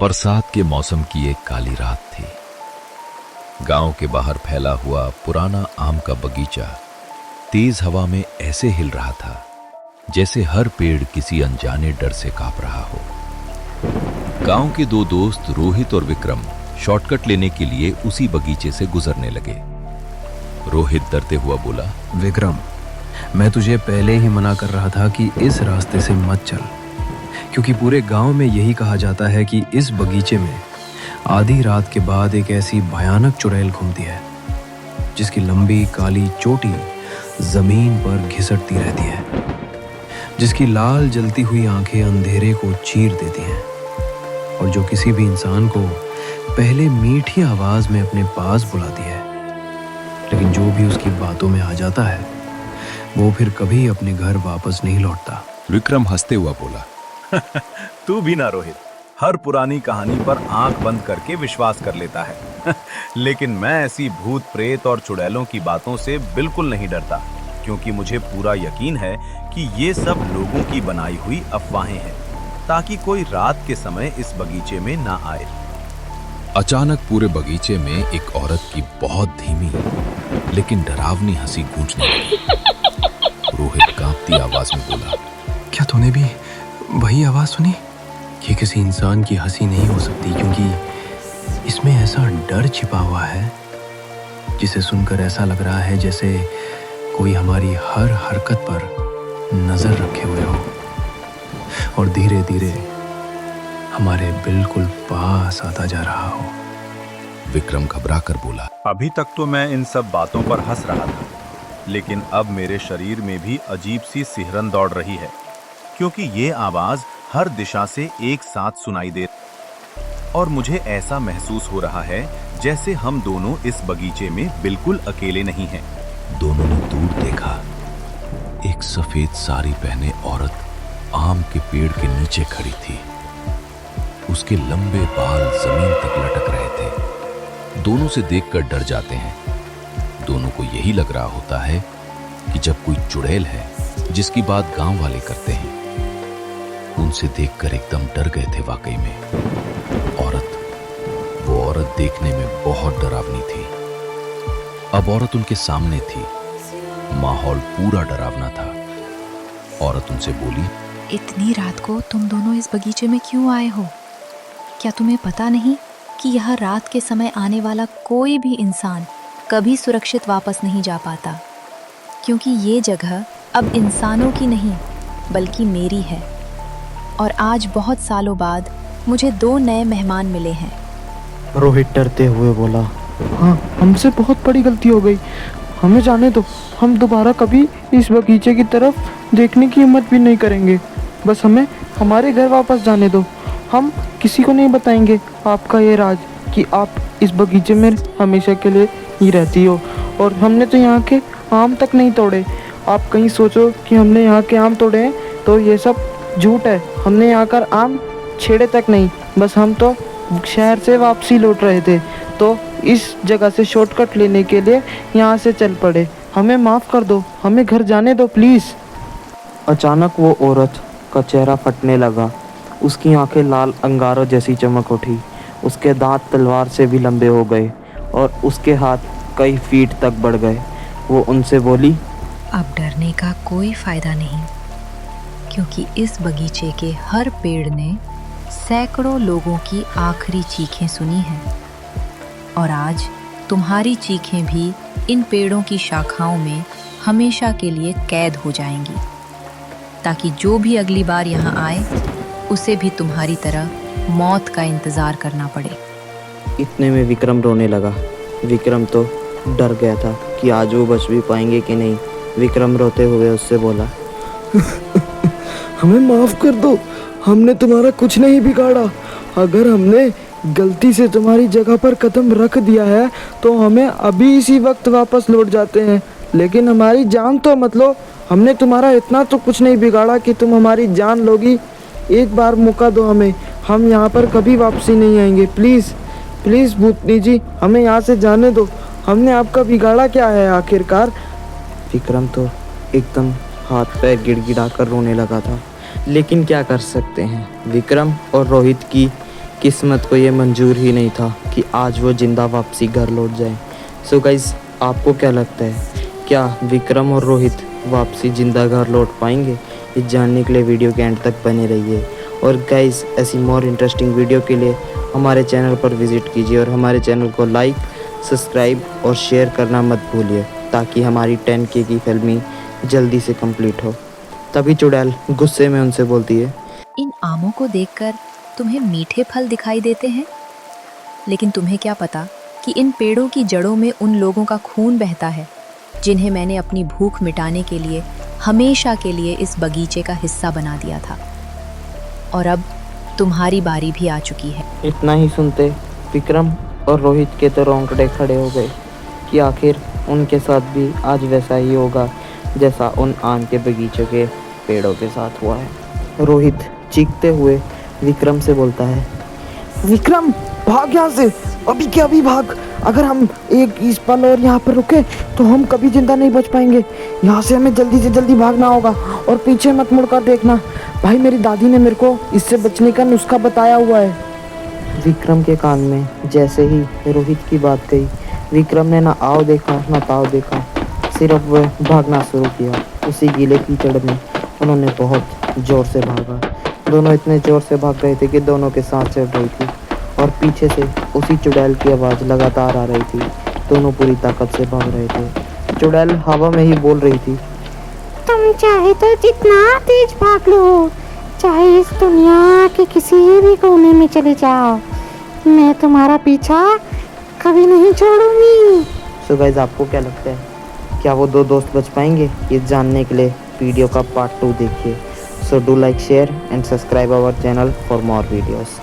बरसात के मौसम की एक काली रात थी। गांव के बाहर फैला हुआ पुराना आम का बगीचा तेज हवा में ऐसे हिल रहा था जैसे हर पेड़ किसी अनजाने डर से कांप रहा हो। गांव के दो दोस्त रोहित और विक्रम शॉर्टकट लेने के लिए उसी बगीचे से गुजरने लगे। रोहित डरते हुआ बोला, विक्रम, मैं तुझे पहले ही मना कर रहा था कि इस रास्ते से मत चल, क्योंकि पूरे गांव में यही कहा जाता है कि इस बगीचे में आधी रात के बाद एक ऐसी भयानक चुड़ैल घूमती है जिसकी लंबी काली चोटी जमीन पर घिसटती रहती है, जिसकी लाल जलती हुई आंखें अंधेरे को चीर देती हैं और जो किसी भी इंसान को पहले मीठी आवाज में अपने पास बुलाती है, लेकिन जो भी उसकी बातों में आ जाता है वो फिर कभी अपने घर वापस नहीं लौटता। विक्रम हंसते हुआ बोला, तू भी ना रोहित, हर पुरानी कहानी पर आंख बंद करके विश्वास कर लेता है लेकिन मैं ऐसी भूत प्रेत और चुड़ैलों की बातों से बिल्कुल नहीं डरता, क्योंकि मुझे पूरा यकीन है कि ये सब लोगों की बनाई हुई अफवाहें हैं ताकि कोई रात के समय इस बगीचे में ना आए। अचानक पूरे बगीचे में एक औरत की बहुत धीमी लेकिन डरावनी हंसी गूंजने लगी। रोहित कांपती आवाज में बोला, क्या तूने भी वही आवाज सुनी? ये किसी इंसान की हंसी नहीं हो सकती, क्योंकि इसमें ऐसा डर छिपा हुआ है जिसे सुनकर ऐसा लग रहा है जैसे कोई हमारी हर हरकत पर नजर रखे हुए हो और धीरे धीरे हमारे बिल्कुल पास आता जा रहा हो। विक्रम घबरा कर बोला, अभी तक तो मैं इन सब बातों पर हंस रहा था, लेकिन अब मेरे शरीर में भी अजीब सी सिहरन दौड़ रही है, क्योंकि ये आवाज हर दिशा से एक साथ सुनाई दे और मुझे ऐसा महसूस हो रहा है जैसे हम दोनों इस बगीचे में बिल्कुल अकेले नहीं हैं। दोनों ने दूर देखा। एक सफेद साड़ी पहने औरत आम के पेड़ के नीचे खड़ी थी। उसके लंबे बाल जमीन तक लटक रहे थे। दोनों से देखकर डर जाते हैं। दोनों को यही लग रहा होता है कि जब कोई चुड़ैल है जिसकी बात गांव वाले करते हैं। उनसे देखकर एकदम डर गए थे वाकई में। वो औरत देखने में बहुत डरावनी थी। अब औरत उनके सामने थी। माहौल पूरा डरावना था। औरत उनसे बोली, इतनी रात को तुम दोनों इस बगीचे में क्यों आए हो? क्या तुम्हें पता नहीं कि यह रात के समय आने वाला कोई भी इंसान कभी सुरक्षित वापस नहीं जा पाता, क्योंकि ये जगह अब इंसानों की नहीं बल्कि मेरी है। और आज बहुत सालों बाद मुझे 2 नए मेहमान मिले हैं। रोहित डरते हुए बोला, हाँ, हमसे बहुत बड़ी गलती हो गई, हमें जाने दो, हम दोबारा कभी इस बगीचे की तरफ देखने की हिम्मत भी नहीं करेंगे। बस हमें हमारे घर वापस जाने दो। हम किसी को नहीं बताएंगे आपका ये राज कि आप इस बगीचे में हमेशा के लिए ही रहती हो, और हमने तो यहाँ के आम तक नहीं तोड़े। आप कहीं सोचो कि हमने यहाँ के आम तोड़े हैं तो ये सब झूठ है। हमने यहाँ कर आम छेड़े तक नहीं, बस हम तो शहर से वापसी लौट रहे थे तो इस जगह से शॉर्टकट लेने के लिए यहाँ से चल पड़े। हमें माफ़ कर दो, हमें घर जाने दो प्लीज़। अचानक वो औरत का चेहरा फटने लगा। उसकी आंखें लाल अंगारों जैसी चमक उठी। उसके दांत तलवार से भी लंबे हो गए और उसके हाथ कई फीट तक बढ़ गए। वो उनसे बोली, अब डरने का कोई फायदा नहीं, क्योंकि इस बगीचे के हर पेड़ ने सैकड़ों लोगों की आखिरी चीखें सुनी हैं, और आज तुम्हारी चीखें भी इन पेड़ों की शाखाओं में हमेशा के लिए कैद हो जाएंगी, ताकि जो भी अगली बार यहाँ आए उसे भी तुम्हारी तरह मौत का इंतजार करना पड़े। इतने में विक्रम रोने लगा। विक्रम तो डर गया था कि आज वो बच भी पाएंगे कि नहीं। विक्रम रोते हुए उससे बोला, हमें माफ़ कर दो, हमने तुम्हारा कुछ नहीं बिगाड़ा। अगर हमने गलती से तुम्हारी जगह पर कदम रख दिया है तो हमें अभी इसी वक्त वापस लौट जाते हैं, लेकिन हमारी जान तो मत लो। हमने तुम्हारा इतना तो कुछ नहीं बिगाड़ा कि तुम हमारी जान लोगी। एक बार मौका दो हमें, हम यहाँ पर कभी वापसी नहीं आएंगे। प्लीज़ प्लीज़ भूतनी जी, हमें यहाँ से जाने दो। हमने आपका बिगाड़ा क्या है आखिरकार? विक्रम तो एकदम हाथ पैर गिड़गिड़ा कर रोने लगा था, लेकिन क्या कर सकते हैं। विक्रम और रोहित की किस्मत को ये मंजूर ही नहीं था कि आज वो जिंदा वापसी घर लौट जाए। सो गाइज, आपको क्या लगता है, क्या विक्रम और रोहित वापसी जिंदा घर लौट पाएंगे? ये जानने के लिए वीडियो के एंड तक बने रहिए। और गाइज, ऐसी मोर इंटरेस्टिंग वीडियो के लिए हमारे चैनल पर विजिट कीजिए और हमारे चैनल को लाइक, सब्सक्राइब और शेयर करना मत भूलिए, ताकि हमारी 10K की फिल्मी जल्दी से कंप्लीट हो। तभी चुड़ैल गुस्से में उनसे बोलती है, इन आमों को देखकर तुम्हें मीठे फल दिखाई देते हैं, लेकिन तुम्हें क्या पता कि इन पेड़ों की जड़ों में उन लोगों का खून बहता है जिन्हें मैंने अपनी भूख मिटाने के लिए हमेशा के लिए इस बगीचे का हिस्सा बना दिया था। और अब तुम्हारी बारी भी आ चुकी है। इतना ही सुनते विक्रम और रोहित के तो रोंगटे खड़े हो गए कि आखिर उनके साथ भी आज वैसा ही होगा जैसा उन आम के बगीचे के पेड़ों के साथ हुआ है। रोहित चीखते हुए विक्रम से बोलता है, विक्रम भाग यहाँ से, अभी के अभी भाग। अगर हम एक इस पल और यहाँ पर रुके तो हम कभी जिंदा नहीं बच पाएंगे। यहाँ से हमें जल्दी से जल्दी भागना होगा और पीछे मत मुड़कर देखना। भाई, मेरी दादी ने मेरे को इससे बचने का नुस्खा बताया हुआ है। विक्रम के कान में जैसे ही रोहित की बात गई, विक्रम ने ना आओ देखा ना ताओ देखा, सिर्फ वह भागना शुरू किया। उसी गीले कीचड़ में उन्होंने बहुत जोर से भागा। दोनों इतने जोर से भाग रहे थे कि दोनों के सांस चढ़ रही थी और पीछे से उसी चुड़ैल की आवाज़ लगातार आ रही थी। दोनों पूरी ताकत से भाग रहे थे। चुड़ैल हवा में ही बोल रही थी, तुम चाहे तो जितना तेज भाग लो, चाहे इस दुनिया के किसी भी कोने में चले जाओ, मैं तुम्हारा पीछा कभी नहीं छोड़ूंगी। सो गाइस, आपको क्या लगता है, क्या वो दो दोस्त बच पाएंगे? ये जानने के लिए वीडियो का पार्ट 2 देखिए। So do like, share and subscribe our channel for more videos.